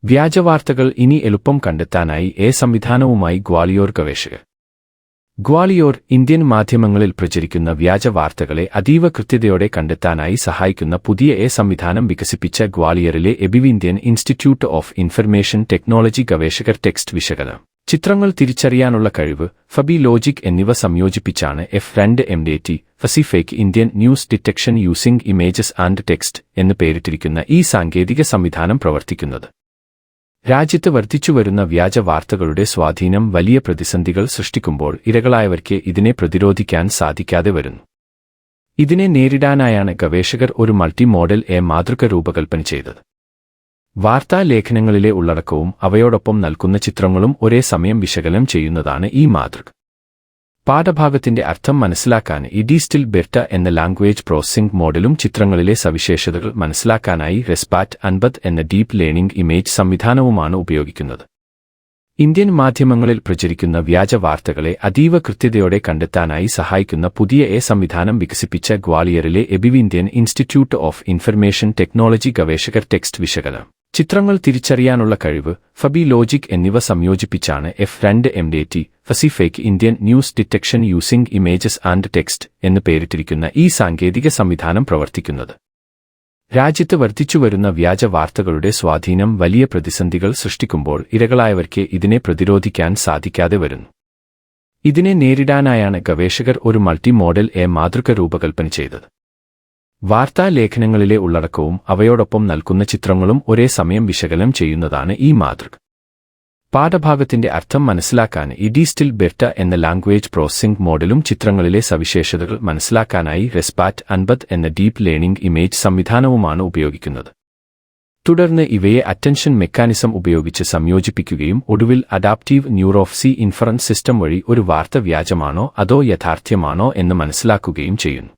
വ്യാജവാർത്തകൾ ഇനി എളുപ്പം കണ്ടെത്താനായി സംവിധാനവുമായി ഗ്വാളിയോർ ഗവേഷകർ. ഗ്വാളിയോർ ഇന്ത്യൻ മാധ്യമങ്ങളിൽ പ്രചരിക്കുന്ന വ്യാജവാർത്തകളെ അതീവ കൃത്യതയോടെ കണ്ടെത്താനായി സഹായിക്കുന്ന പുതിയ സംവിധാനം വികസിപ്പിച്ച ഗ്വാളിയറിലെ Indian institute of information technology ഗവേഷകർ ടെക്സ്റ്റ് വിശകലനം, ചിത്രങ്ങൾ തിരിച്ചറിയാനുള്ള കഴിവ്, ഫബി ലോജിക് എന്നിവ സംയോജിപ്പിച്ചാണ് F2MDT fake Indian news detection using images and text എന്ന് പേരിട്ടിരിക്കുന്ന ഈ സാങ്കേതിക സംവിധാനം പ്രവർത്തിക്കുന്നത്. രാജ്യത്ത് വർദ്ധിച്ചുവരുന്ന വ്യാജ വാർത്തകളുടെ സ്വാധീനം വലിയ പ്രതിസന്ധികൾ സൃഷ്ടിക്കുമ്പോൾ ഇരകളായവർക്ക് ഇതിനെ പ്രതിരോധിക്കാൻ സാധിക്കാതെ വരുന്നു. ഇതിനെ നേരിടാനായാണ് ഗവേഷകർ ഒരു മൾട്ടി മോഡൽ മാതൃക രൂപകൽപ്പന ചെയ്തത്. വാർത്താ ലേഖനങ്ങളിലെ ഉള്ളടക്കവും അവയോടൊപ്പം നൽകുന്ന ചിത്രങ്ങളും ഒരേ സമയം വിശകലനം ചെയ്യുന്നതാണ് ഈ മാതൃക. പാഠഭാഗത്തിന്റെ അർത്ഥം മനസ്സിലാക്കാൻ ഡിസ്റ്റിൽ ബെർട്ട എന്ന ലാംഗ്വേജ് പ്രോസസ്സിംഗ് മോഡലും ചിത്രങ്ങളിലെ സവിശേഷതകൾ മനസ്സിലാക്കാനായി റെസ്പാറ്റ് 50 എന്ന ഡീപ്പ് ലേണിംഗ് ഇമേജ് സംവിധാനവുമാണ് ഉപയോഗിക്കുന്നത്. ഇന്ത്യൻ മാധ്യമങ്ങളിൽ പ്രചരിക്കുന്ന വ്യാജ വാർത്തകളെ അതീവ കൃത്യതയോടെ കണ്ടെത്താനായി സഹായിക്കുന്ന പുതിയ സംവിധാനം വികസിപ്പിച്ച ഗ്വാളിയറിലെ Indian institute of information technology ഗവേഷകർ ടെക്സ്റ്റ് വിശകലനം, ചിത്രങ്ങൾ തിരിച്ചറിയാനുള്ള കഴിവ്, ഫബി ലോജിക് എന്നിവ സംയോജിപ്പിച്ചാണ് F2MDT fake Indian news detection using images and text എന്ന് പേരിട്ടിരിക്കുന്ന ഈ സാങ്കേതിക സംവിധാനം പ്രവർത്തിക്കുന്നത്. രാജ്യത്ത് വർദ്ധിച്ചുവരുന്ന വ്യാജ വാർത്തകളുടെ സ്വാധീനം വലിയ പ്രതിസന്ധികൾ സൃഷ്ടിക്കുമ്പോൾ ഇരകളായവർക്ക് ഇതിനെ പ്രതിരോധിക്കാൻ സാധിക്കാതെ വരുന്നു. ഇതിനെ നേരിടാനായാണ് ഗവേഷകർ ഒരു മൾട്ടി മോഡൽ മാതൃക രൂപകൽപ്പന ചെയ്തത്. വാർത്താ ലേഖനങ്ങളിലെ ഉള്ളടക്കവും അവയോടൊപ്പം നൽകുന്ന ചിത്രങ്ങളും ഒരേ സമയം വിശകലനം ചെയ്യുന്നതാണ് ഈ മാതൃക. പാഠഭാഗത്തിന്റെ അർത്ഥം മനസ്സിലാക്കാൻ ഡിസ്റ്റിൽ ബെർട്ട എന്ന ലാംഗ്വേജ് പ്രോസസ്സിംഗ് മോഡലും ചിത്രങ്ങളിലെ സവിശേഷതകൾ മനസ്സിലാക്കാനായി റെസ്പാറ്റ് 50 എന്ന ഡീപ്പ് ലേണിംഗ് ഇമേജ് സംവിധാനവുമാണ് ഉപയോഗിക്കുന്നത്. തുടർന്ന് ഇവയെ അറ്റൻഷൻ മെക്കാനിസം ഉപയോഗിച്ച് സംയോജിപ്പിക്കുകയും ഒടുവിൽ അഡാപ്റ്റീവ് ന്യൂറോഫ്സി ഇൻഫറൻസ് സിസ്റ്റം വഴി ഒരു വാർത്ത വ്യാജമാണോ അതോ യാഥാർത്ഥ്യമാണോ എന്ന് മനസ്സിലാക്കുകയും ചെയ്യുന്നു.